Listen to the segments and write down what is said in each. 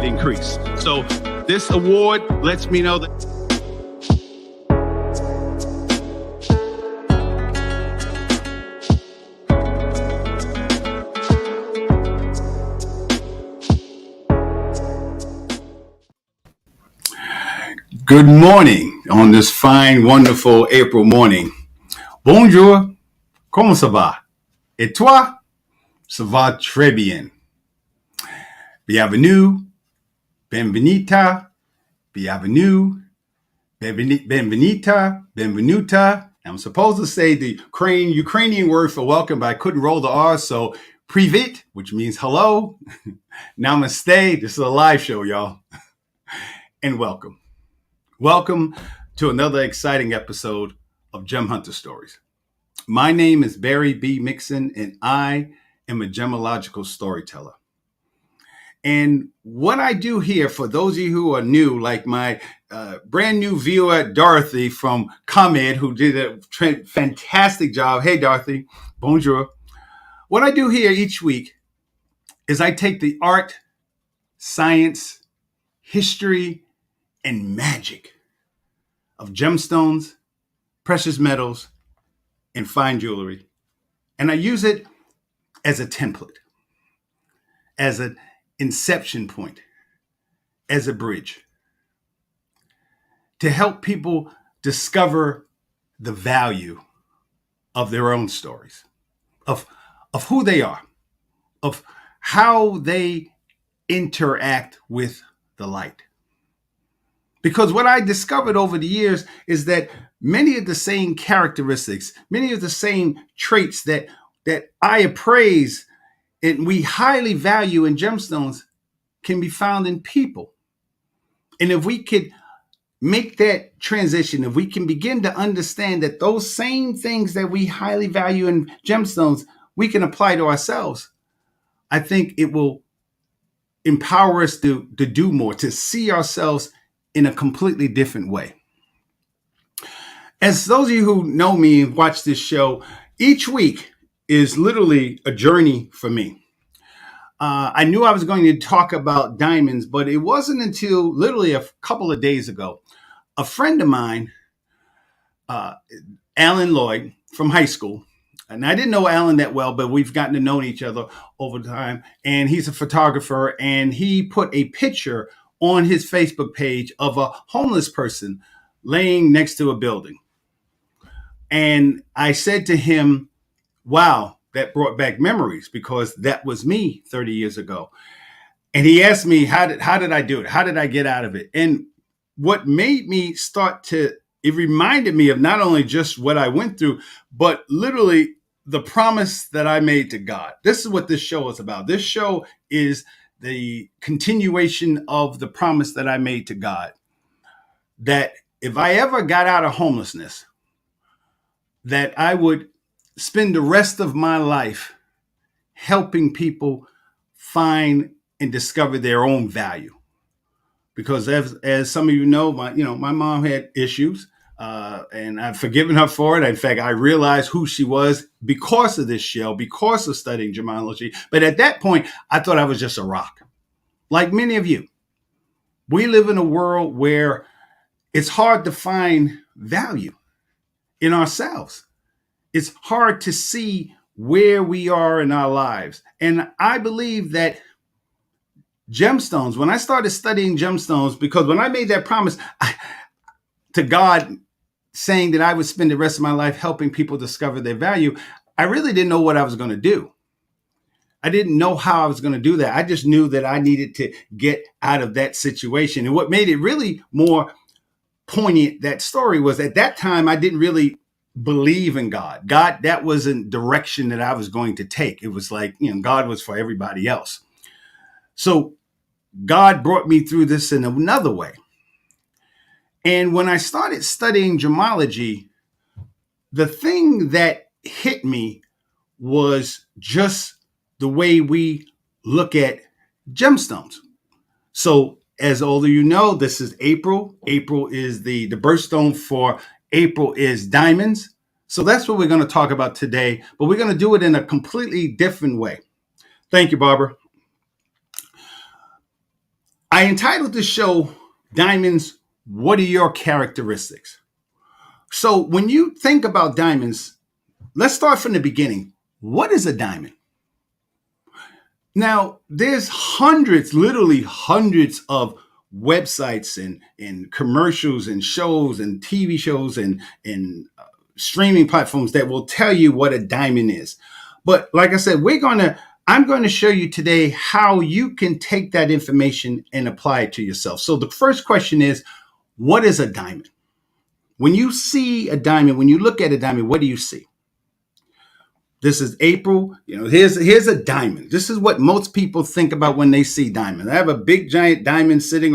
Increase. So this award lets me know that good morning on this fine, wonderful April morning. Bonjour, comment ça va? Et toi? Ça va très bien. Bienvenue. Benvenita, bienvenue, benvenita, benvenuta. I'm supposed to say the Ukrainian word for welcome, but I couldn't roll the R, so privet, which means hello, namaste. This is a live show, y'all, and welcome. Welcome to another exciting episode of Gem Hunter Stories. My name is Barry B. Mixon, and I am a gemological storyteller. And what I do here, for those of you who are new, like my brand new viewer, Dorothy from ComEd, who did a fantastic job. Hey, Dorothy. Bonjour. What I do here each week is I take the art, science, history, and magic of gemstones, precious metals, and fine jewelry, and I use it as a template, as an inception point, as a bridge to help people discover the value of their own stories, of who they are, of how they interact with the light. Because what I discovered over the years is that many of the same characteristics, many of the same traits that I appraise and we highly value in gemstones can be found in people. And if we could make that transition, if we can begin to understand that those same things that we highly value in gemstones, we can apply to ourselves, I think it will empower us to do more, to see ourselves in a completely different way. As those of you who know me and watch this show, each week is literally a journey for me. I knew I was going to talk about diamonds, but it wasn't until literally a couple of days ago. A friend of mine, Alan Lloyd from high school, and I didn't know Alan that well, but we've gotten to know each other over time, and he's a photographer, and he put a picture on his Facebook page of a homeless person laying next to a building. And I said to him, wow, that brought back memories, because that was me 30 years ago. And he asked me, how did I do it? How did I get out of it? And what made me start to, it reminded me of not only just what I went through, but literally the promise that I made to God. This is what this show is about. This show is the continuation of the promise that I made to God, that if I ever got out of homelessness, that I would spend the rest of my life helping people find and discover their own value. Because as some of you know, my mom had issues, and I've forgiven her for it. In fact, I realized who she was because of this show, because of studying gemology. But at that point, I thought I was just a rock. Like many of you, we live in a world where it's hard to find value in ourselves. It's hard to see where we are in our lives. And I believe that gemstones, when I started studying gemstones, because when I made that promise to God, saying that I would spend the rest of my life helping people discover their value, I really didn't know what I was going to do. I didn't know how I was going to do that. I just knew that I needed to get out of that situation. And what made it really more poignant, that story, was at that time, I didn't really believe in God. God, that wasn't direction that I was going to take. It was like, God was for everybody else. So God brought me through this in another way. And when I started studying gemology, the thing that hit me was just the way we look at gemstones. So as all of you know, this is April. April is the birthstone for April is diamonds. So that's what we're going to talk about today, but we're going to do it in a completely different way. Thank you, Barbara. I entitled the show, Diamonds, What Are Your Characteristics? So when you think about diamonds, let's start from the beginning. What is a diamond? Now, there's hundreds, literally hundreds of websites and commercials and shows and TV shows and streaming platforms that will tell you what a diamond is. But like I said, I'm going to show you today how you can take that information and apply it to yourself. So the first question is, what is a diamond? When you see a diamond, when you look at a diamond, what do you see? This is April. Here's a diamond. This is what most people think about when they see diamonds. I have a big giant diamond sitting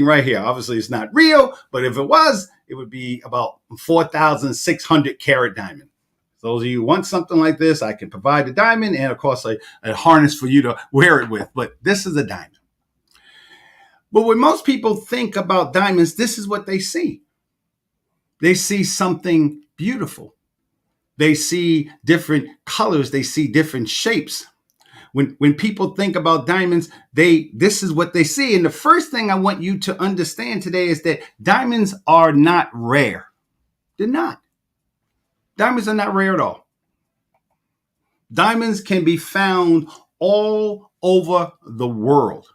right here. Obviously, it's not real, but if it was, it would be about 4,600 carat diamond. Those of you who want something like this, I can provide the diamond and, of course, a harness for you to wear it with. But this is a diamond. But when most people think about diamonds, this is what they see. They see something beautiful. They see different colors. They see different shapes. When people think about diamonds, this is what they see. And the first thing I want you to understand today is that diamonds are not rare. They're not. Diamonds are not rare at all. Diamonds can be found all over the world.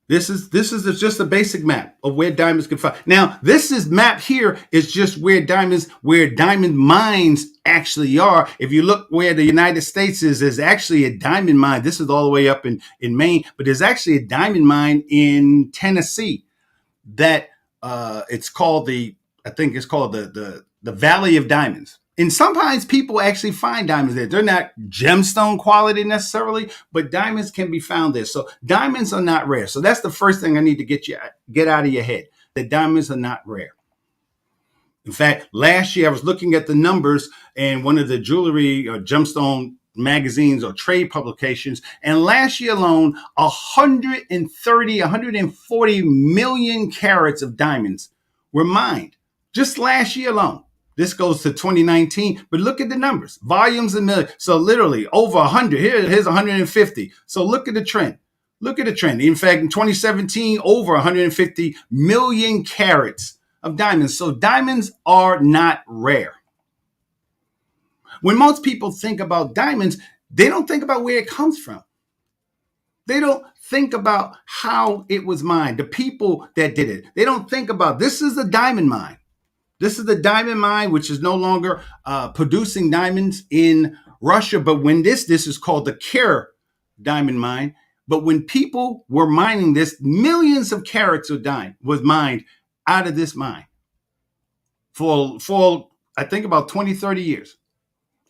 This is just a basic map of where diamonds can find. Now, map here is just where diamond mines actually are. If you look where the United States is, there's actually a diamond mine. This is all the way up in Maine, but there's actually a diamond mine in Tennessee that it's called the Valley of Diamonds. And sometimes people actually find diamonds there. They're not gemstone quality necessarily, but diamonds can be found there. So diamonds are not rare. So that's the first thing I need to get out of your head, that diamonds are not rare. In fact, last year I was looking at the numbers in one of the jewelry or gemstone magazines or trade publications, and last year alone, 140 million carats of diamonds were mined. Just last year alone. This goes to 2019, but look at the numbers, volumes and millions. So literally over 100, here's 150. So look at the trend. Look at the trend. In fact, in 2017, over 150 million carats of diamonds. So diamonds are not rare. When most people think about diamonds, they don't think about where it comes from. They don't think about how it was mined, the people that did it. They don't think about, this is a diamond mine. This is the diamond mine, which is no longer producing diamonds in Russia. But when this is called the Kara diamond mine. But when people were mining this, millions of carats was mined out of this mine for I think about 20, 30 years.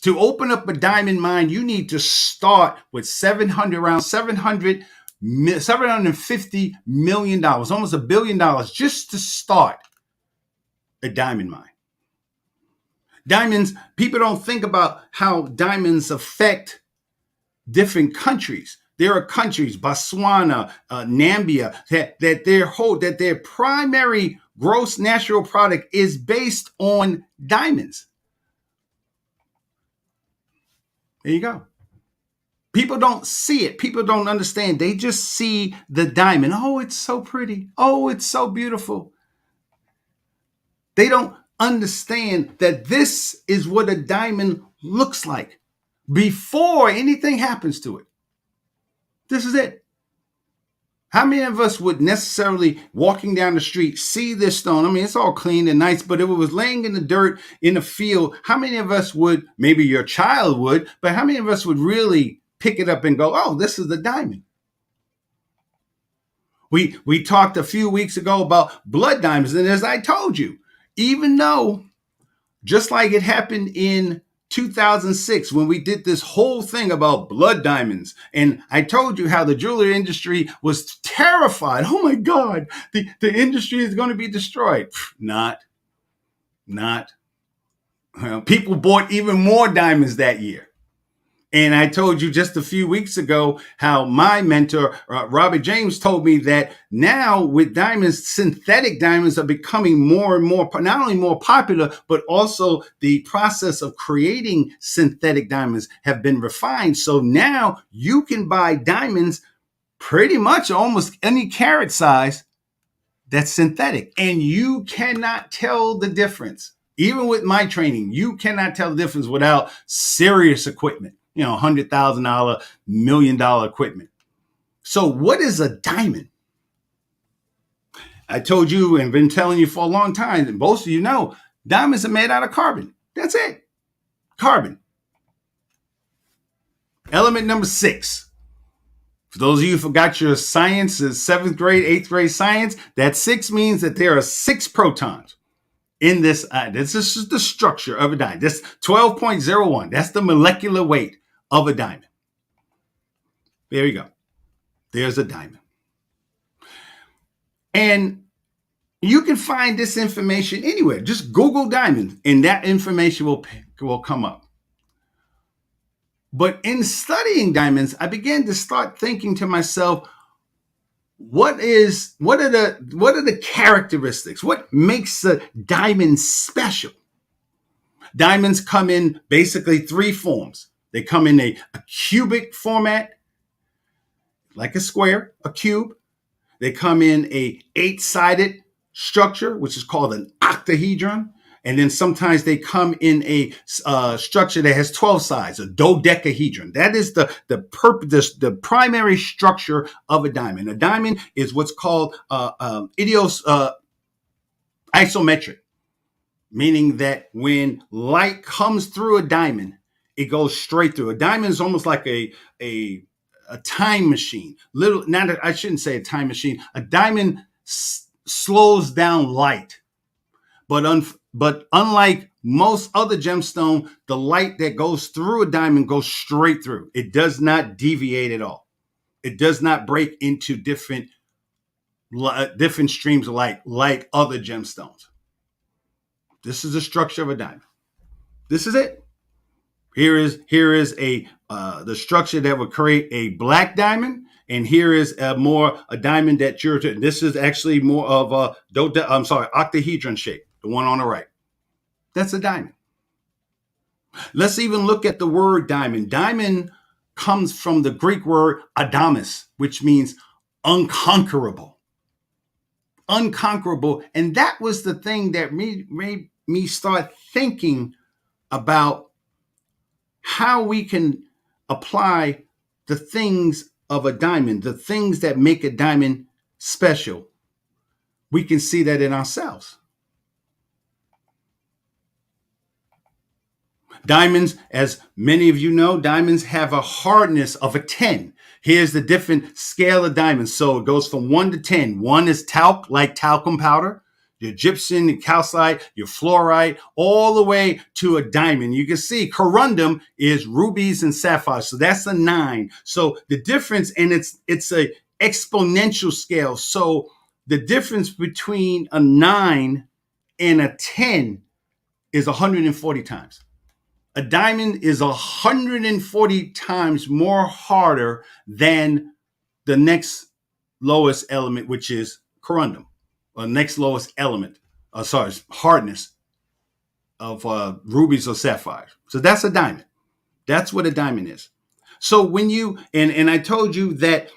To open up a diamond mine, you need to start with around 750 million dollars, almost $1 billion, just to start a diamond mine. Diamonds, people don't think about how diamonds affect different countries. There are countries, Botswana, Namibia, that their primary gross natural product is based on diamonds. There you go. People don't see it. People don't understand. They just see the diamond. Oh, it's so pretty. Oh, it's so beautiful. They don't understand that this is what a diamond looks like before anything happens to it. This is it. How many of us would necessarily, walking down the street, see this stone? I mean, it's all clean and nice, but if it was laying in the dirt in the field, how many of us would, maybe your child would, but how many of us would really pick it up and go, oh, this is the diamond? We talked a few weeks ago about blood diamonds, and as I told you, even though, just like it happened in 2006 when we did this whole thing about blood diamonds, and I told you how the jewelry industry was terrified. Oh my God, the industry is going to be destroyed. Not. People bought even more diamonds that year. And I told you just a few weeks ago how my mentor, Robert James, told me that now with diamonds, synthetic diamonds are becoming more and more, not only more popular, but also the process of creating synthetic diamonds have been refined. So now you can buy diamonds pretty much almost any carat size that's synthetic, and you cannot tell the difference. Even with my training, you cannot tell the difference without serious equipment. $100,000, $1 million equipment. So what is a diamond? I told you and been telling you for a long time, and most of you know, diamonds are made out of carbon. That's it. Carbon. Element number 6. For those of you who forgot your science, 7th grade, 8th grade science, that 6 means that there are 6 protons in this. This is the structure of a diamond. This 12.01. That's the molecular weight of a diamond. There you go. There's a diamond. And you can find this information anywhere. Just Google diamond and that information will come up. But in studying diamonds, I began to start thinking to myself, what are the characteristics? What makes a diamond special? Diamonds come in basically 3 forms. They come in a cubic format, like a square, a cube. They come in a 8-sided structure, which is called an octahedron. And then sometimes they come in a structure that has 12 sides, a dodecahedron. That is the primary structure of a diamond. A diamond is what's called isometric, meaning that when light comes through a diamond, it goes straight through. A diamond is almost like a time machine. I shouldn't say a time machine. A diamond slows down light, but unlike most other gemstone, the light that goes through a diamond goes straight through. It does not deviate at all. It does not break into different streams of light like other gemstones. This is the structure of a diamond. This is it. Here is the structure that would create a black diamond, and here is a diamond that this is actually more of a octahedron shape, the one on the right. That's a diamond. Let's even look at the word diamond. Diamond comes from the Greek word adamas, which means unconquerable. Unconquerable, and that was the thing that made me start thinking about how we can apply the things of a diamond, the things that make a diamond special. We can see that in ourselves. Diamonds, as many of you know, diamonds have a hardness of a 10. Here's the different scale of diamonds. So it goes from 1 to 10. 1 is talc, like talcum powder, your gypsum, your calcite, your fluorite, all the way to a diamond. You can see corundum is rubies and sapphires. So that's a 9. So the difference, and it's a exponential scale. So the difference between a 9 and a 10 is 140 times. A diamond is 140 times more harder than the next lowest element, which is corundum, or next lowest element, hardness of rubies or sapphires. So that's a diamond. That's what a diamond is. So when you, and I told you that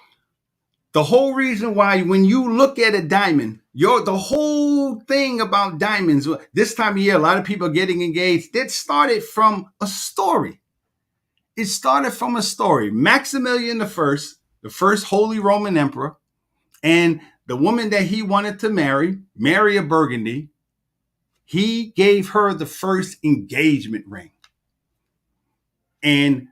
the whole reason why when you look at a diamond, the whole thing about diamonds, this time of year, a lot of people are getting engaged. It started from a story. It started from a story. Maximilian the first Holy Roman Emperor, and the woman that he wanted to marry, Mary of Burgundy, he gave her the first engagement ring. And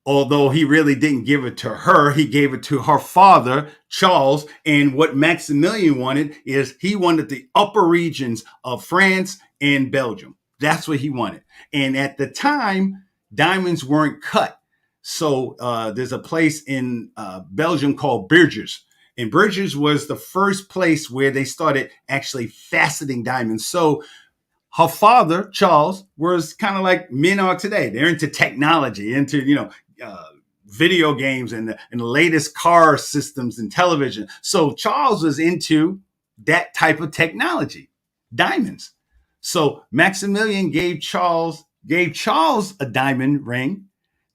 although he really didn't give it to her, he gave it to her father, Charles. And what Maximilian wanted is he wanted the upper regions of France and Belgium. That's what he wanted. And at the time, diamonds weren't cut. So there's a place in Belgium called Bruges. And Bruges was the first place where they started actually faceting diamonds. So her father, Charles, was kind of like men are today. They're into technology, into, video games and the latest car systems and television. So Charles was into that type of technology, diamonds. So Maximilian gave Charles a diamond ring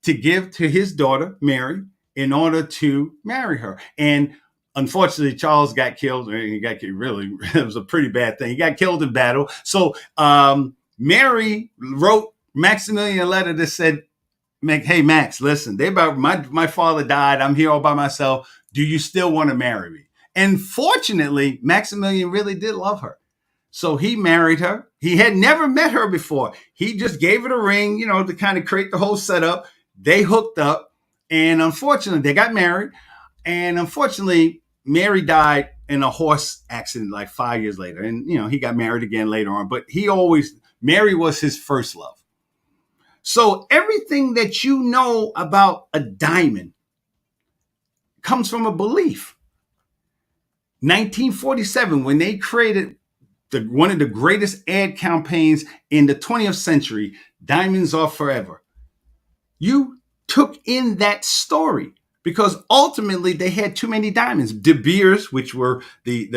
to give to his daughter, Mary, in order to marry her. And unfortunately, Charles got killed. He got really, it was a pretty bad thing. He got killed in battle. So Mary wrote Maximilian a letter that said, hey, Max, listen, my father died. I'm here all by myself. Do you still want to marry me? And fortunately, Maximilian really did love her. So he married her. He had never met her before. He just gave her a ring, to kind of create the whole setup. They hooked up. And unfortunately, they got married. And unfortunately, Mary died in a horse accident like 5 years later. And, he got married again later on. But Mary was his first love. So everything that you know about a diamond comes from a belief. 1947, when they created one of the greatest ad campaigns in the 20th century, Diamonds Are Forever, you took in that story because ultimately they had too many diamonds. De Beers, which were the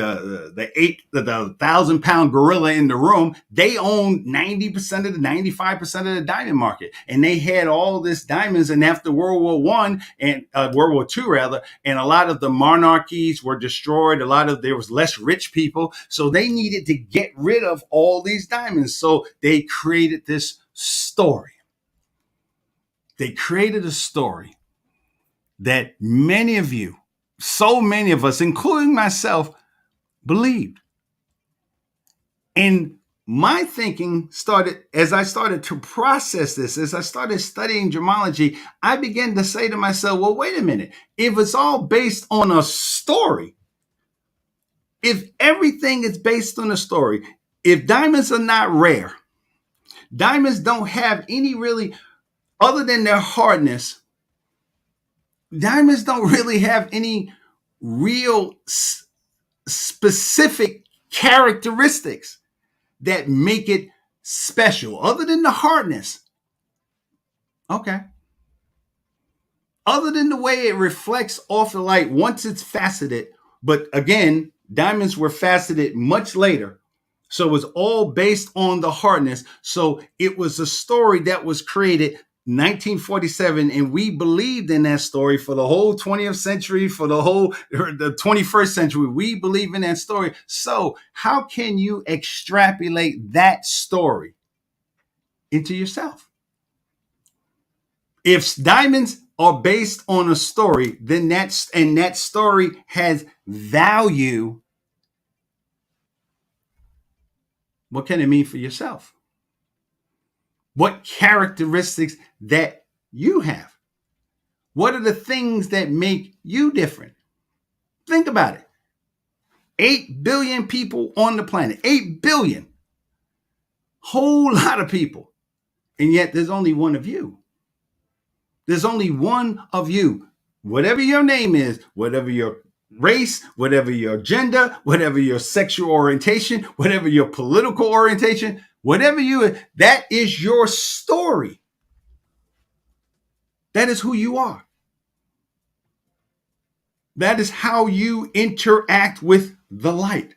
1,000-pound gorilla in the room, they owned 90% of the 95% of the diamond market, and they had all this diamonds. And after World War I and World War II rather, and a lot of the monarchies were destroyed. There was less rich people, so they needed to get rid of all these diamonds. So they created this story. They created a story that many of you, so many of us, including myself, believed. And my thinking started, as I started to process this, as I started studying gemology, I began to say to myself, well, wait a minute. If it's all based on a story, if everything is based on a story, if diamonds are not rare, diamonds don't have any really, other than their hardness, diamonds don't really have any real specific characteristics that make it special, other than the hardness. Okay. Other than the way it reflects off the light once it's faceted. But again, diamonds were faceted much later. So it was all based on the hardness. So it was a story that was created 1947, and we believed in that story for the whole 20th century, for the 21st century. We believe in that story. So how can you extrapolate that story into yourself? If diamonds are based on a story, then that story has value. What can it mean for yourself? What characteristics that you have? What are the things that make you different? Think about it. 8 billion people on the planet. 8 billion. Whole lot of people. And yet there's only one of you. There's only one of you. Whatever your name is, whatever your race, whatever your gender, whatever your sexual orientation, whatever your political orientation, whatever you, that is your story. That is who you are. That is how you interact with the light.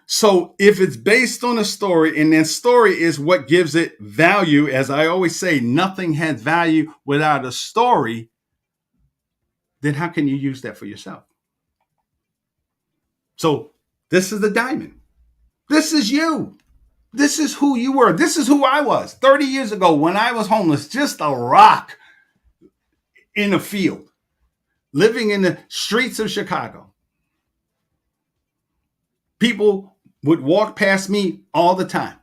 So if it's based on a story, and that story is what gives it value, as I always say, nothing has value without a story, then how can you use that for yourself? So this is the diamond. This is you. This is who you were. This is who I was 30 years ago when I was homeless, just a rock in a field, living in the streets of Chicago. People would walk past me all the time.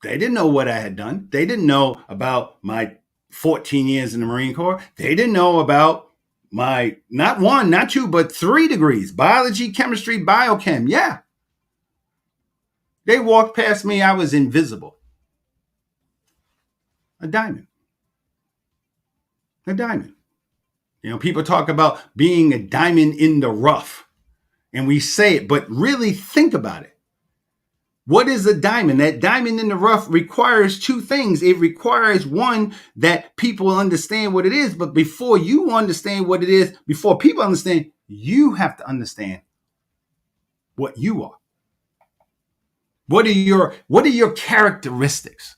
They didn't know what I had done. They didn't know about my 14 years in the Marine Corps. They didn't know about my, not one, not two, but 3 degrees, biology, chemistry, biochem. Yeah. They walked past me. I was invisible. A diamond. A diamond. You know, people talk about being a diamond in the rough, and we say it, but really think about it. What is a diamond? That diamond in the rough requires 2 things. It requires, one, that people understand what it is. But before you understand what it is, before people understand, you have to understand what you are. What are your characteristics?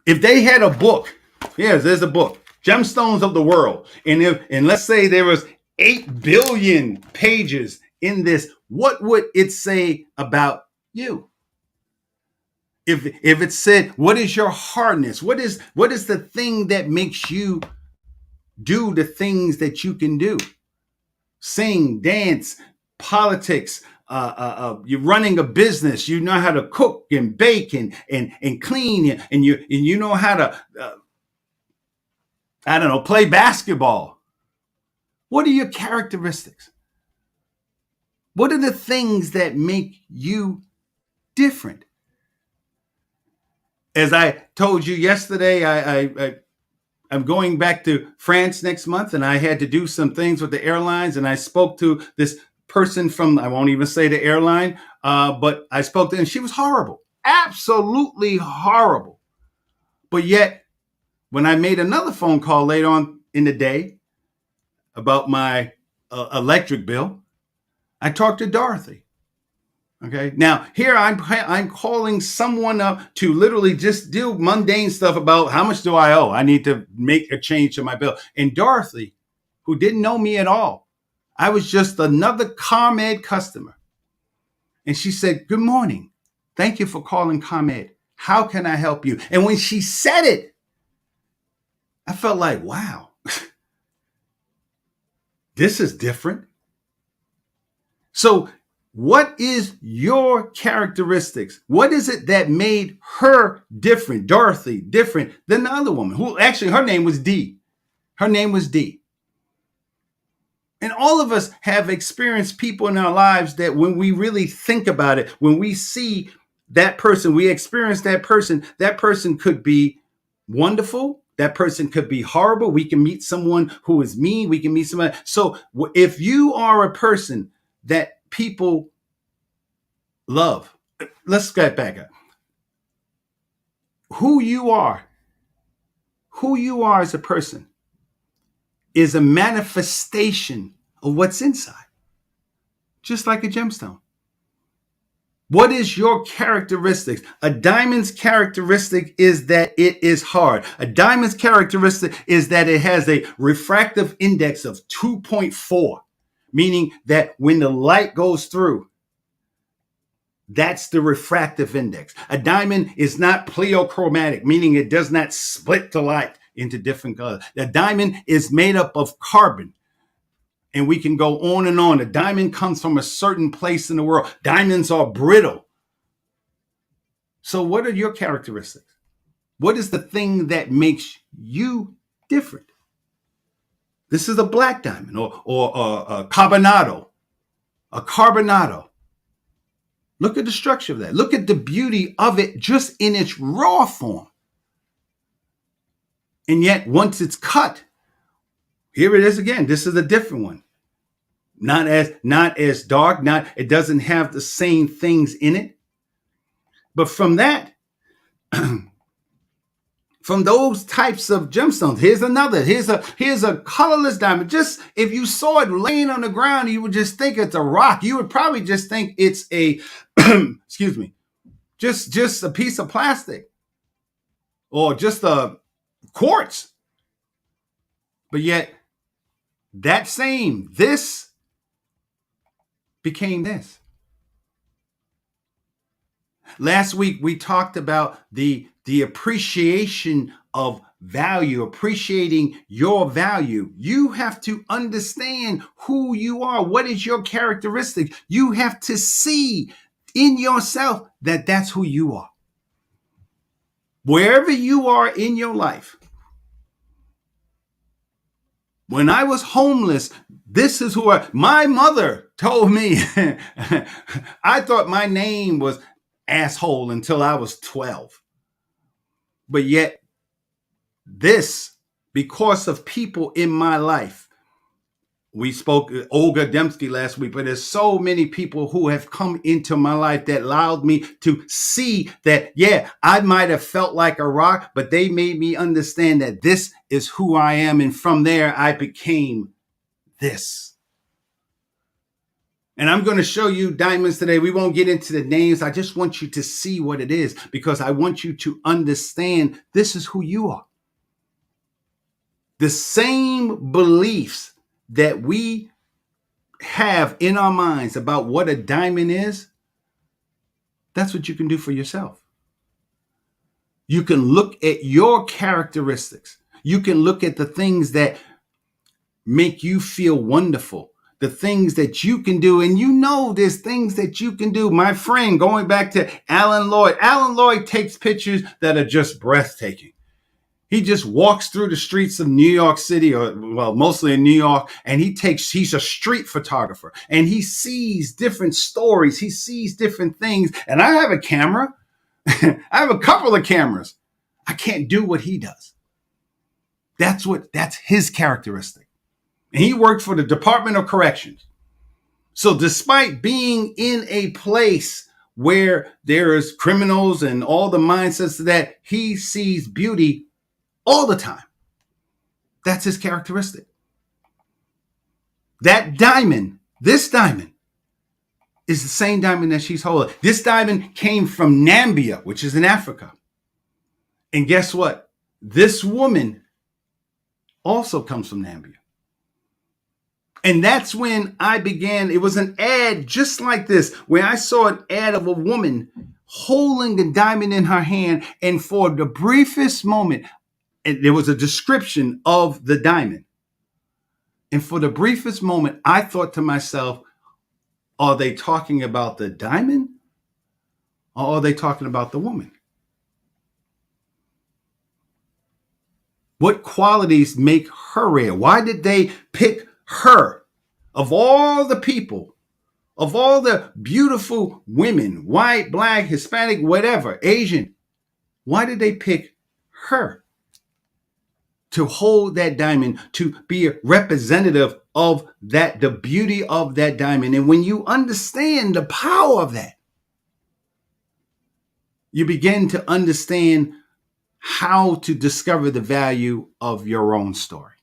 If they had a book, yes, there's a book, Gemstones of the World. And let's say there was 8 billion pages in this, what would it say about you? If it said, what is your hardness? What is the thing that makes you do the things that you can do? Sing, dance, politics, you're running a business, you know how to cook and bake and clean, and you know how to I don't know, play basketball. What are your characteristics? What are the things that make you different? As I told you yesterday, I'm going back to France next month, and I had to do some things with the airlines, and I spoke to this person from, I won't even say the airline, but I spoke to her, and she was horrible, absolutely horrible. But yet, when I made another phone call later on in the day about my electric bill, I talked to Dorothy. Okay. Now here I'm calling someone up to literally just do mundane stuff about how much do I owe? I need to make a change to my bill. And Dorothy, who didn't know me at all, I was just another ComEd customer. And she said, "Good morning. Thank you for calling ComEd. How can I help you?" And when she said it, I felt like, wow, this is different. So what is your characteristics? What is it that made her different, Dorothy, different than the other woman, who actually her name was Dee? Her name was Dee. And all of us have experienced people in our lives that when we really think about it, when we see that person, we experience that person could be wonderful. That person could be horrible. We can meet someone who is mean. We can meet somebody. So if you are a person that people love, let's get back up. Who you are as a person is a manifestation of what's inside, just like a gemstone. What is your characteristics? A diamond's characteristic is that it is hard. A diamond's characteristic is that it has a refractive index of 2.4, meaning that when the light goes through, that's the refractive index. A diamond is not pleochromatic, meaning it does not split the light into different colors. A diamond is made up of carbon. And we can go on and on. A diamond comes from a certain place in the world. Diamonds are brittle. So what are your characteristics? What is the thing that makes you different? This is a black diamond or a carbonado. A carbonado. Look at the structure of that. Look at the beauty of it just in its raw form. And yet, once it's cut, here it is again. This is a different one. Not as dark, it doesn't have the same things in it. But from that, from those types of gemstones, here's another. Here's a colorless diamond. Just if you saw it laying on the ground, you would just think it's a rock. You would probably just think it's a excuse me, just a piece of plastic or just a quartz. But yet this became this. Last week we talked about the appreciation of value, appreciating your value. You have to understand who you are. What is your characteristic? You have to see in yourself that that's who you are. Wherever you are in your life. When I was homeless, this is who my mother told me. I thought my name was asshole until I was 12. But yet this, because of people in my life, we spoke Olga Dembski last week, but there's so many people who have come into my life that allowed me to see that, yeah, I might have felt like a rock, but they made me understand that this is who I am. And from there, I became this. And I'm going to show you diamonds today. We won't get into the names. I just want you to see what it is because I want you to understand this is who you are. The same beliefs that we have in our minds about what a diamond is, that's what you can do for yourself. You can look at your characteristics. You can look at the things that make you feel wonderful, the things that you can do. And you know there's things that you can do. My friend, going back to Alan Lloyd takes pictures that are just breathtaking. He just walks through the streets of New York City, or well, mostly in New York, and he's a street photographer, and he sees different stories. He sees different things. And I have a camera. I have a couple of cameras. I can't do what he does. That's his characteristic. And he worked for the Department of Corrections. So despite being in a place where there is criminals and all the mindsets that, he sees beauty all the time. That's his characteristic. That diamond, this diamond, is the same diamond that she's holding. This diamond came from Nambia, which is in Africa. And guess what? This woman also comes from Nambia. And that's when I began. It was an ad just like this, where I saw an ad of a woman holding a diamond in her hand. And for the briefest moment, and there was a description of the diamond. And for the briefest moment, I thought to myself, are they talking about the diamond? Or are they talking about the woman? What qualities make her rare? Why did they pick her? Of all the people, of all the beautiful women, white, black, Hispanic, whatever, Asian, why did they pick her to hold that diamond, to be a representative of that, the beauty of that diamond? And when you understand the power of that, you begin to understand how to discover the value of your own story,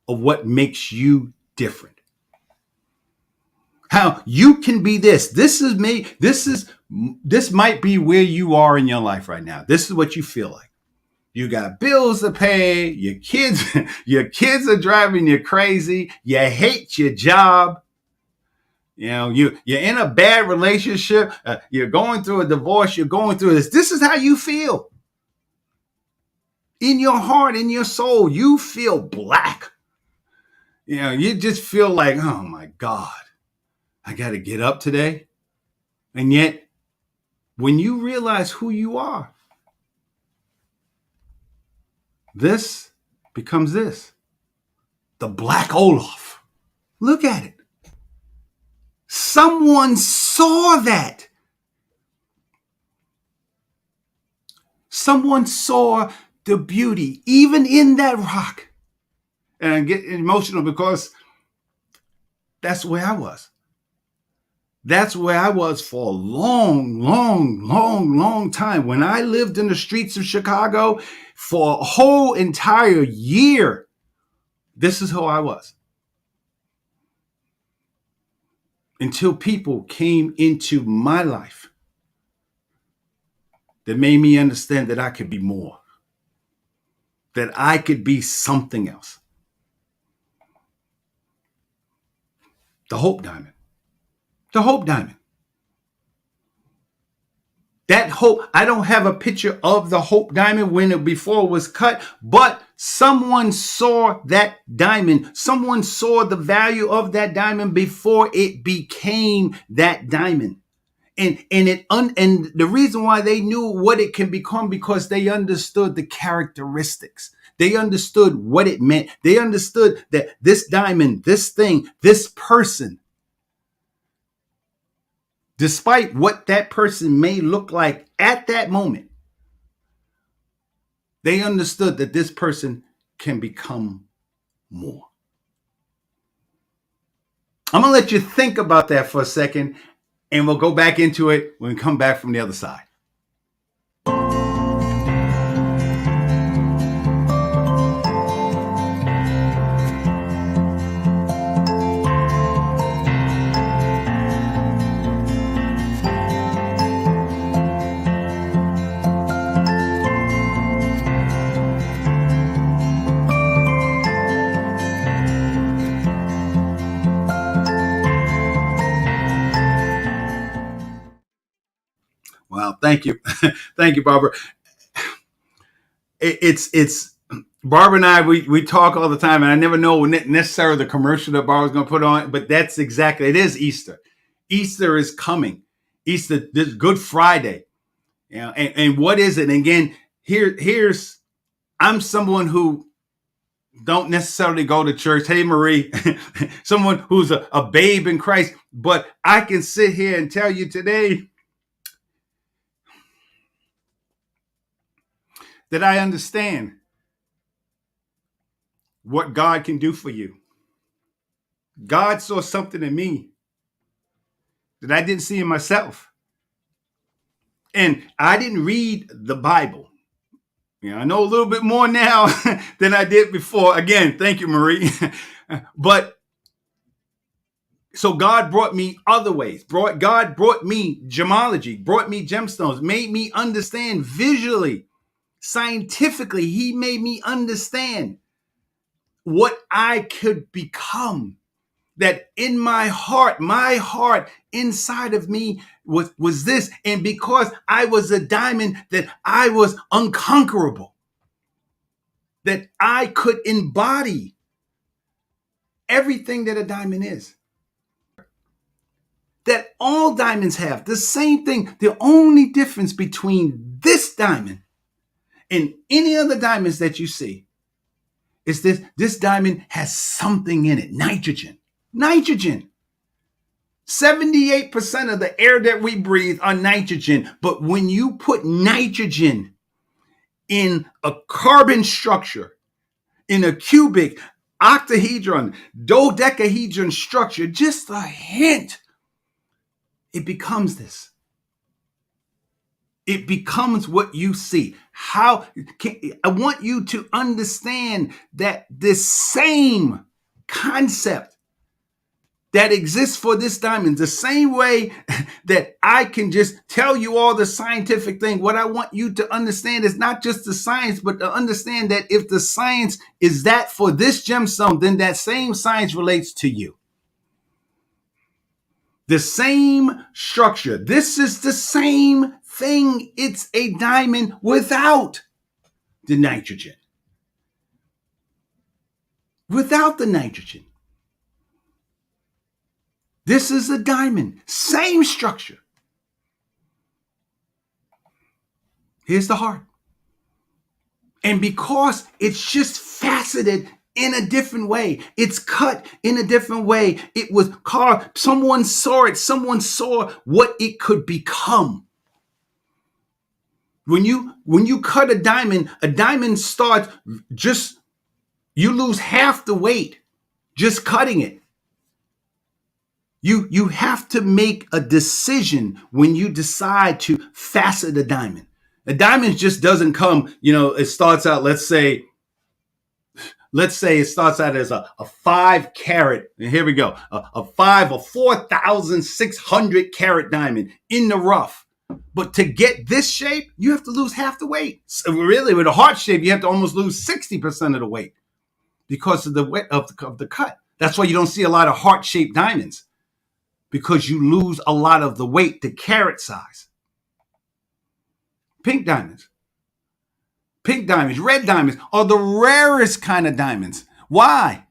of what makes you different. How you can be this. This is me. This might be where you are in your life right now. This is what you feel like. You got bills to pay. Your kids are driving you crazy. You hate your job. You know, you're in a bad relationship. You're going through a divorce. You're going through this. This is how you feel. In your heart, in your soul, you feel black. You know, you just feel like, oh my God, I got to get up today. And yet, when you realize who you are, this becomes this. The Black Olaf. Look at it. Someone saw that. Someone saw the beauty, even in that rock. And I get emotional because that's where I was. That's where I was for a long time. When I lived in the streets of Chicago for a whole entire year, this is who I was. Until people came into my life that made me understand that I could be more, that I could be something else. The Hope Diamond. The Hope Diamond. That hope, I don't have a picture of the Hope Diamond before it was cut, but someone saw that diamond. Someone saw the value of that diamond before it became that diamond. And the reason why they knew what it can become, because they understood the characteristics. They understood what it meant. They understood that this diamond, this thing, this person, despite what that person may look like at that moment, they understood that this person can become more. I'm going to let you think about that for a second, and we'll go back into it when we come back from the other side. Wow, thank you. Thank you, Barbara. It's Barbara and I, we talk all the time, and I never know necessarily the commercial that Barbara's going to put on, but that's exactly, it is Easter. Easter is coming. Easter, this Good Friday. You know, and what is it? And again, here's, I'm someone who don't necessarily go to church. Hey, Marie, someone who's a babe in Christ, but I can sit here and tell you today that I understand what God can do for you. God saw something in me that I didn't see in myself. And I didn't read the Bible. You know, I know a little bit more now than I did before. Again, thank you, Marie. But so God brought me other ways. God brought me gemology, brought me gemstones, made me understand visually, scientifically. He made me understand what I could become. That in my heart inside of me was this. And because I was a diamond, that I was unconquerable. That I could embody everything that a diamond is. That all diamonds have the same thing. The only difference between this diamond and any other diamonds that you see is this diamond has something in it. Nitrogen. 78% of the air that we breathe are nitrogen. But when you put nitrogen in a carbon structure, in a cubic, octahedron, dodecahedron structure, just a hint, it becomes this. It becomes what you see. I want you to understand that this same concept that exists for this diamond, the same way that I can just tell you all the scientific thing. What I want you to understand is not just the science, but to understand that if the science is that for this gemstone, then that same science relates to you. The same structure. This is the same thing. It's a diamond without the nitrogen. Without the nitrogen. This is a diamond. Same structure. Here's the heart. And because it's just faceted in a different way, it's cut in a different way. It was carved. Someone saw it. Someone saw what it could become. When you cut a diamond starts just, you lose half the weight just cutting it. You have to make a decision when you decide to facet a diamond. A diamond just doesn't come, it starts out, let's say it starts out as a 5 carat, and here we go, a 4,600 carat diamond in the rough. But to get this shape, you have to lose half the weight. So really, with a heart shape, you have to almost lose 60% of the weight because of the weight of the cut. That's why you don't see a lot of heart-shaped diamonds, because you lose a lot of the weight, the carat size. Pink diamonds, red diamonds are the rarest kind of diamonds. Why?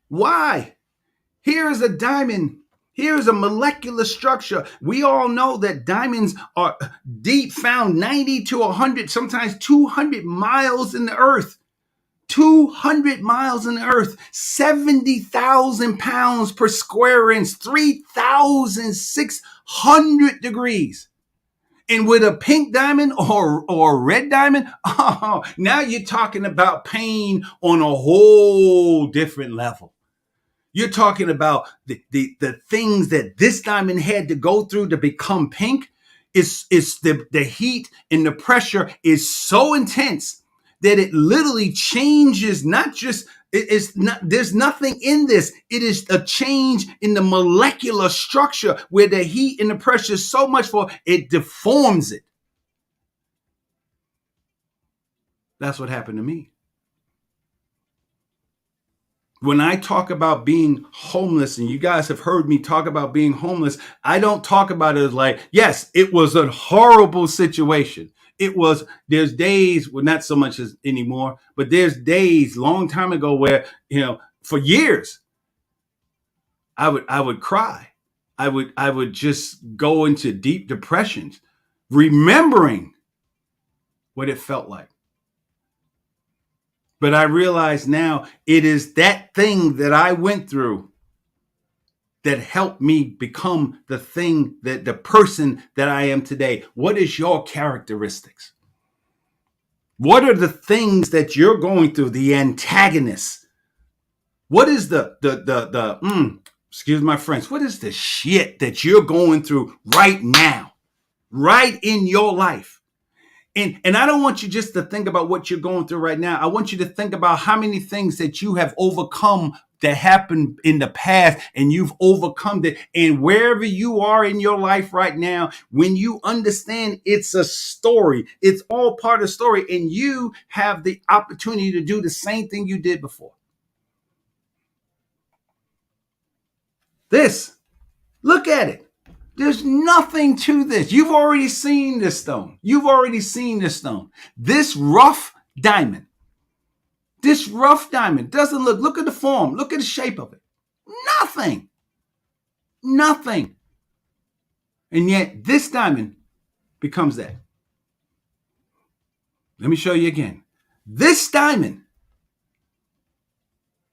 Here is a diamond. Here is a molecular structure. We all know that diamonds are deep, found 90 to 100, sometimes 200 miles in the earth. 200 miles in the earth, 70,000 pounds per square inch, 3,600 degrees. And with a pink diamond or a red diamond, now you're talking about pain on a whole different level. You're talking about the things that this diamond had to go through to become pink. It's the heat and the pressure is so intense that it literally changes, not just, there's nothing in this. It is a change in the molecular structure where the heat and the pressure is so much for it deforms it. That's what happened to me. When I talk about being homeless, and you guys have heard me talk about being homeless, I don't talk about it as like, yes, it was a horrible situation. There's days, well, not so much as anymore, but there's days long time ago where, for years, I would cry. I would just go into deep depressions, remembering what it felt like. But I realize now it is that thing that I went through that helped me become the person that I am today. What is your characteristics? What are the things that you're going through, the antagonists? What is excuse my French, what is the shit that you're going through right now, right in your life? And I don't want you just to think about what you're going through right now. I want you to think about how many things that you have overcome that happened in the past, and you've overcome it. And wherever you are in your life right now, when you understand it's a story, it's all part of the story, and you have the opportunity to do the same thing you did before. Look at it. There's nothing to this. You've already seen this stone. This rough diamond doesn't look at the form. Look at the shape of it. Nothing. And yet this diamond becomes that. Let me show you again. This diamond,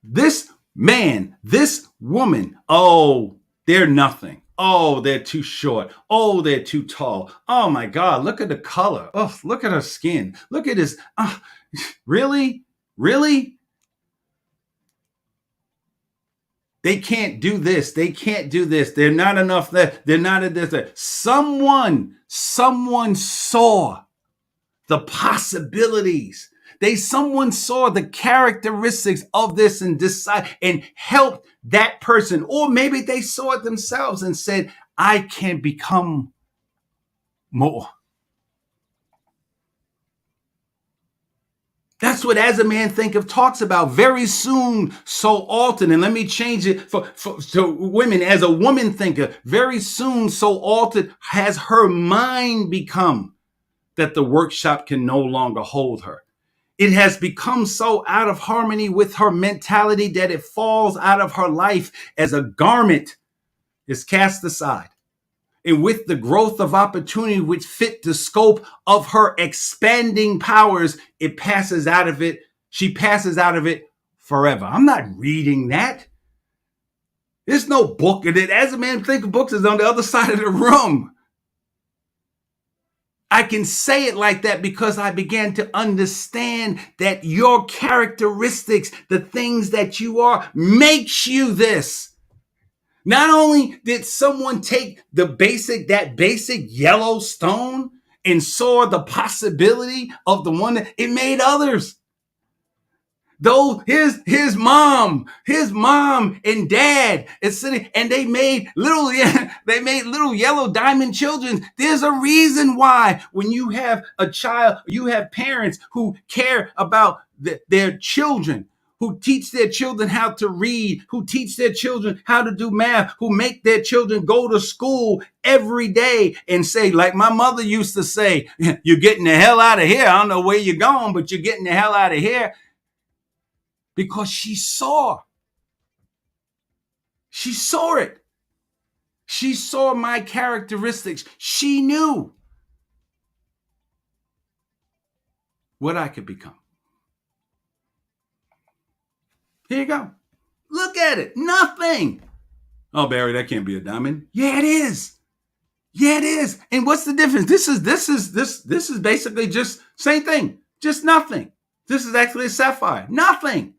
this man, this woman, they're nothing. Oh, they're too short. Oh, they're too tall. Oh my God, look at the color. Oh, look at her skin. Look at this. Really? They can't do this. They're not enough. They're not at this. Someone saw the possibilities. Someone saw the characteristics of this and decided and helped that person. Or maybe they saw it themselves and said, I can become more. That's what As a Man Thinketh talks about. Very soon, so altered. And let me change it to women. As a woman thinker, very soon, so altered has her mind become that the workshop can no longer hold her. It has become so out of harmony with her mentality that it falls out of her life as a garment is cast aside. And with the growth of opportunity which fit the scope of her expanding powers, it passes out of it she passes out of it forever. I'm not reading that. There's no book in it. As a man think of books is on the other side of the room. I can say it like that because I began to understand that your characteristics, the things that you are, makes you this. Not only did someone take that basic yellow stone and saw the possibility of the one that it made others. Though his mom and dad is sitting, and they made little yellow diamond children. There's a reason why when you have a child, you have parents who care about their children, who teach their children how to read, who teach their children how to do math, who make their children go to school every day and say, like my mother used to say, you're getting the hell out of here. I don't know where you're going, but you're getting the hell out of here. Because she saw it. She saw my characteristics. She knew what I could become. Here you go. Look at it. Nothing. Oh, Barry, that can't be a diamond. Yeah, it is. Yeah, it is. And what's the difference? This is basically just same thing. Just nothing. This is actually a sapphire. Nothing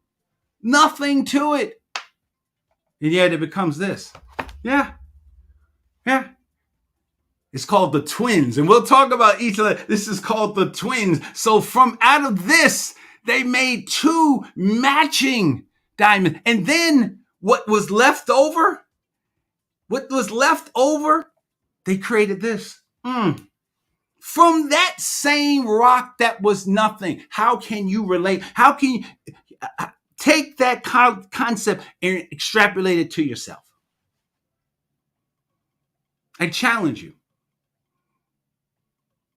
to it. And yet it becomes this. Yeah. It's called the twins. And we'll talk about each of them. This is called the twins. So from out of this, they made two matching diamonds. And then what was left over, they created this. From that same rock that was nothing. How can you relate? How can you take that concept and extrapolate it to yourself? I challenge you.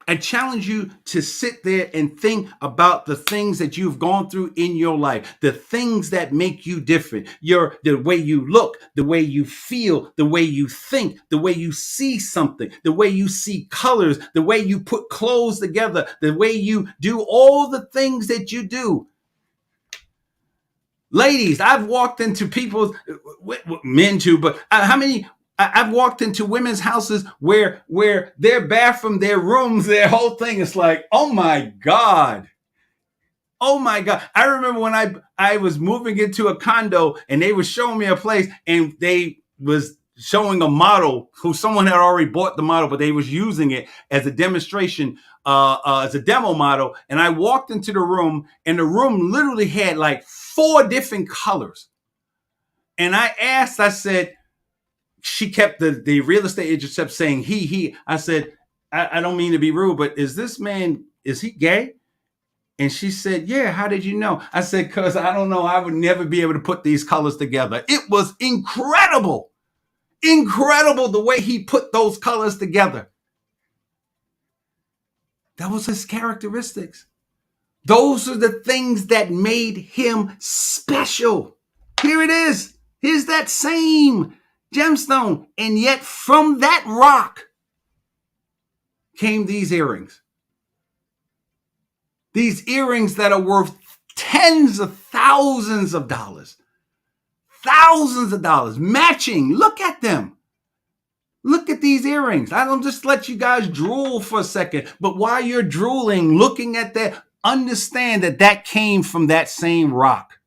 I challenge you to sit there and think about the things that you've gone through in your life, the things that make you different, the way you look, the way you feel, the way you think, the way you see something, the way you see colors, the way you put clothes together, the way you do all the things that you do. Ladies, I've walked into people's, men too, but how many? I've walked into women's houses where their bathroom, their rooms, their whole thing is like, oh my God. I remember when I was moving into a condo and they were showing me a place and they was showing a model who someone had already bought the model, but they was using it as a demonstration, as a demo model. And I walked into the room and the room literally had like 4 different colors. And I said, she kept the real estate agent kept saying he. I said, I don't mean to be rude, but is this man, is he gay? And she said, yeah, how did you know? I said, because I don't know. I would never be able to put these colors together. It was incredible the way he put those colors together. That was his characteristics. Those are the things that made him special. Here it is. Here's that same gemstone. And yet from that rock came these earrings. These earrings that are worth tens of thousands of dollars. Thousands of dollars. Matching. Look at them. Look at these earrings. I don't just let you guys drool for a second. But while you're drooling, looking at that, understand that came from that same rock.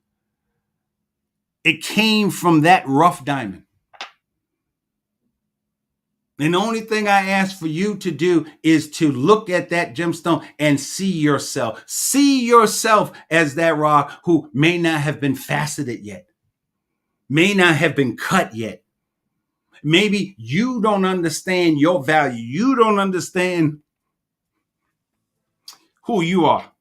It came from that rough diamond. And the only thing I ask for you to do is to look at that gemstone and see yourself. See yourself as that rock who may not have been faceted yet. May not have been cut yet. Maybe you don't understand your value. You don't understand who you are.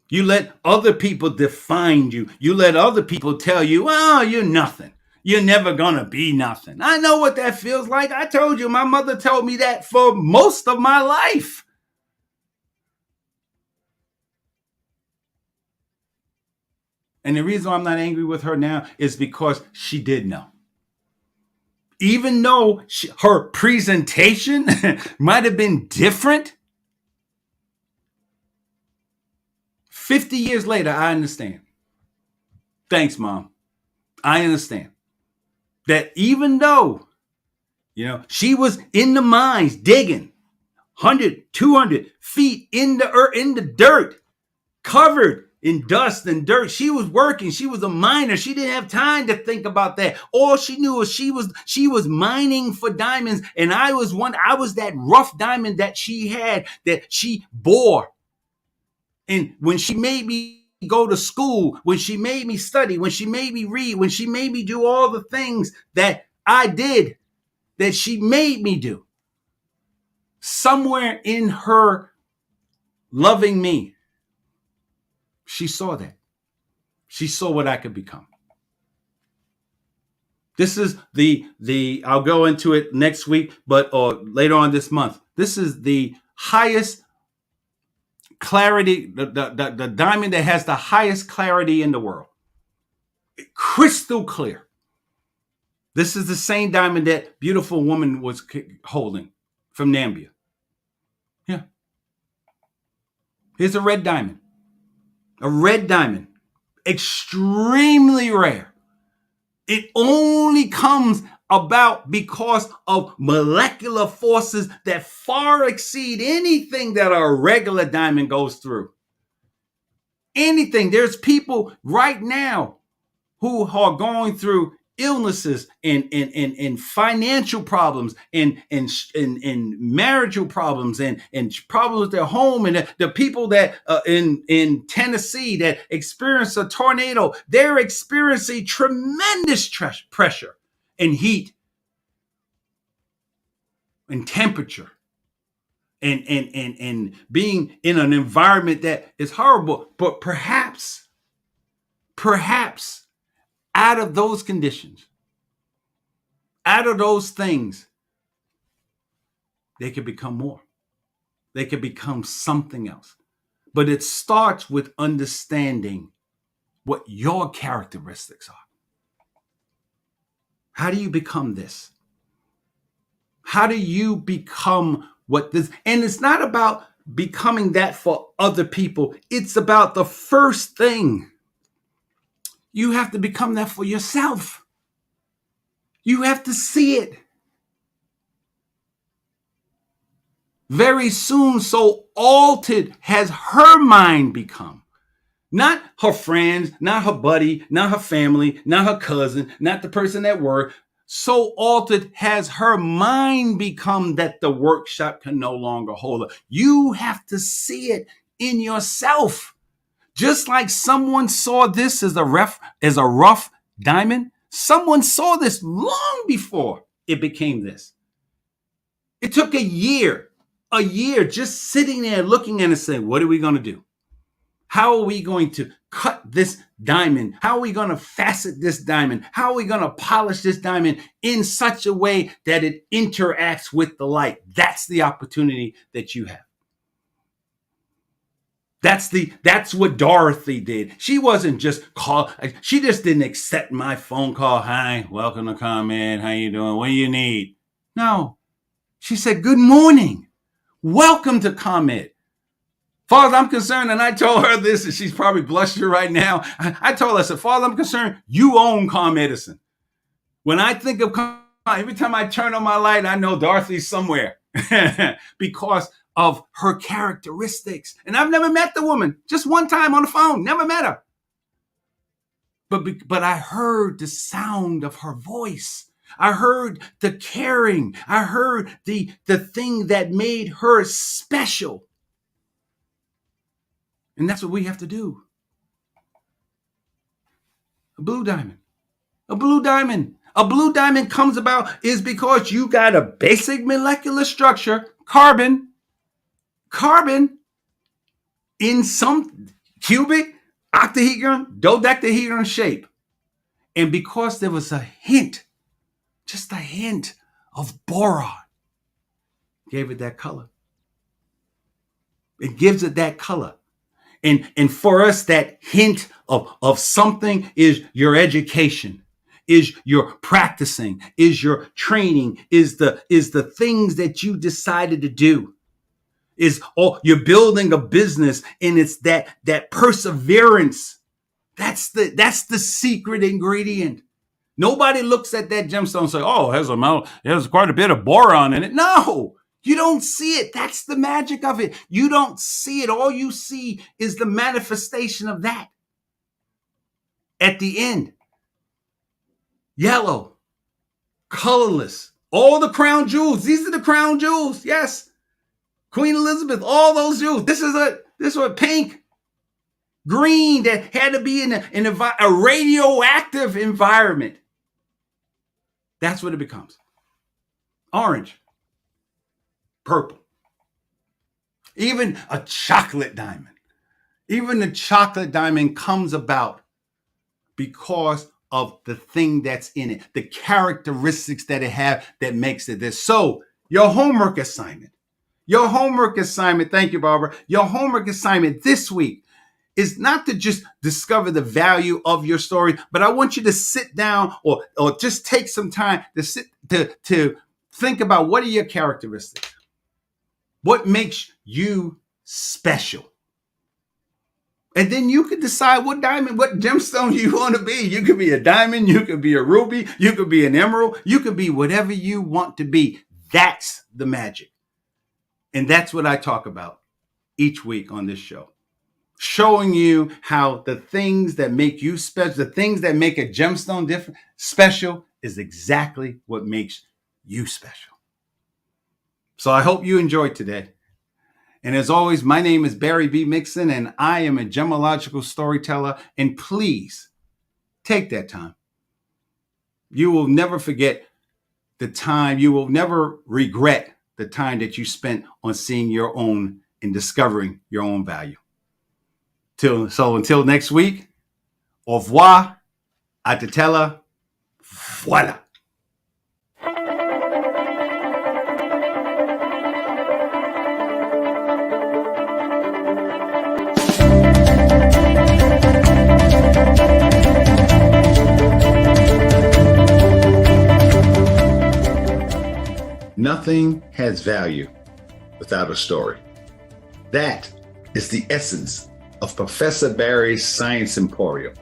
You let other people define you. You let other people tell you, oh, you're nothing. You're never going to be nothing. I know what that feels like. I told you, my mother told me that for most of my life. And the reason I'm not angry with her now is because she did know. Even though her presentation might have been different, 50 years later, I understand. Thanks, Mom. I understand that even though, she was in the mines digging 100, 200 feet in the earth, in the dirt, covered in dust and dirt. She was working. She was a miner. She didn't have time to think about that. All she knew was she was mining for diamonds. And I was that rough diamond that she had, that she bore. And when she made me go to school, when she made me study, when she made me read, when she made me do all the things that I did, that she made me do, somewhere in her loving me, she saw that. She saw what I could become. This is I'll go into it next week, or later on this month. This is the highest clarity, the diamond that has the highest clarity in the world. Crystal clear. This is the same diamond that beautiful woman was holding from Namibia. Yeah. Here's a red diamond. A red diamond. Extremely rare. It only comes about because of molecular forces that far exceed anything that a regular diamond goes through. Anything. There's people right now who are going through illnesses and financial problems and marital problems and problems with their home, and the people that in Tennessee that experience a tornado, they're experiencing tremendous pressure and heat and temperature and being in an environment that is horrible. But perhaps out of those conditions, out of those things, they could become more. They could become something else. But it starts with understanding what your characteristics are. How do you become this? How do you become what this? And it's not about becoming that for other people. It's about the first thing. You have to become that for yourself. You have to see it. Very soon, so altered has her mind become. Not her friends, not her buddy, not her family, not her cousin, not the person at work. So altered has her mind become that the workshop can no longer hold her. You have to see it in yourself. Just like someone saw this as a rough diamond, someone saw this long before it became this. It took a year just sitting there looking at it and saying, what are we going to do? How are we going to cut this diamond? How are we going to facet this diamond? How are we going to polish this diamond in such a way that it interacts with the light? That's the opportunity that you have. That's what Dorothy did. She wasn't just she just didn't accept my phone call. Hi, welcome to ComEd. How you doing? What do you need? No. She said, good morning. Welcome to ComEd. Far as I'm concerned, and I told her this, and she's probably blushing right now. I told her, I said, far as I'm concerned, you own ComEdison. When I think of ComEd, every time I turn on my light, I know Dorothy's somewhere because of her characteristics. And I've never met the woman, just one time on the phone, never met her. But I heard the sound of her voice. I heard the caring. I heard the thing that made her special. And that's what we have to do. A blue diamond. A blue diamond. A blue diamond comes about is because you got a basic molecular structure, carbon in some cubic, octahedron, dodecahedron shape. And because there was a hint, just a hint of boron, gave it that color. It gives it that color. And for us, that hint of something is your education, is your practicing, is your training, is the things that you decided to do. is, oh, you're building a business, and it's that perseverance. That's the secret ingredient. Nobody looks at that gemstone and say, oh, it has quite a bit of boron in it. No, you don't see it. That's the magic of it. You don't see it. All you see is the manifestation of that. At the end, yellow, colorless, all the crown jewels. These are the crown jewels. Yes. Queen Elizabeth, all those jewels. This is what pink, green, that had to be in a radioactive environment. That's what it becomes. Orange, purple, even a chocolate diamond. Even the chocolate diamond comes about because of the thing that's in it, the characteristics that it have that makes it this. So your homework assignment, thank you, Barbara. Your homework assignment this week is not to just discover the value of your story, but I want you to sit down or just take some time to think about, what are your characteristics? What makes you special? And then you can decide what gemstone you want to be. You could be a diamond, you could be a ruby, you could be an emerald, you could be whatever you want to be. That's the magic. And that's what I talk about each week on this show. Showing you how the things that make you special, the things that make a gemstone different, special, is exactly what makes you special. So I hope you enjoyed today. And as always, my name is Barry B. Mixon, and I am a gemological storyteller. And please take that time. You will never forget the time. You will never regret the time that you spent on seeing your own and discovering your own value. So until next week, au revoir, à tutela, voilà. Nothing has value without a story. That is the essence of Professor Barry's Science Emporium.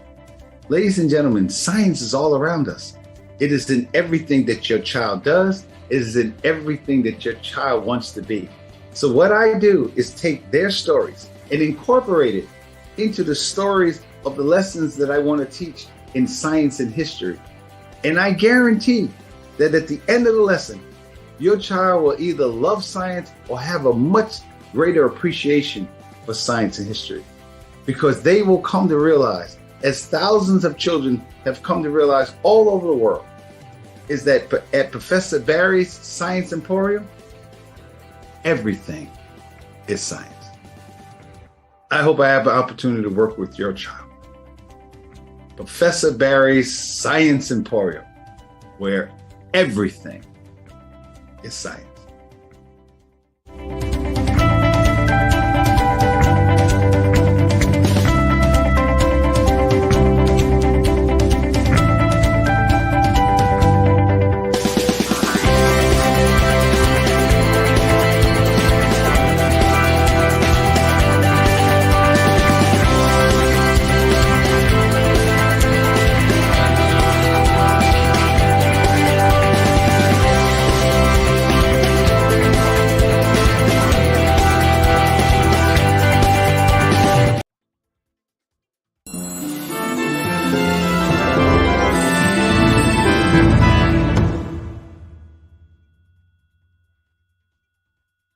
Ladies and gentlemen, science is all around us. It is in everything that your child does. It is in everything that your child wants to be. So what I do is take their stories and incorporate it into the stories of the lessons that I want to teach in science and history. And I guarantee that at the end of the lesson, your child will either love science or have a much greater appreciation for science and history. Because they will come to realize, as thousands of children have come to realize all over the world, is that at Professor Barry's Science Emporium, everything is science. I hope I have the opportunity to work with your child. Professor Barry's Science Emporium, where everything is science.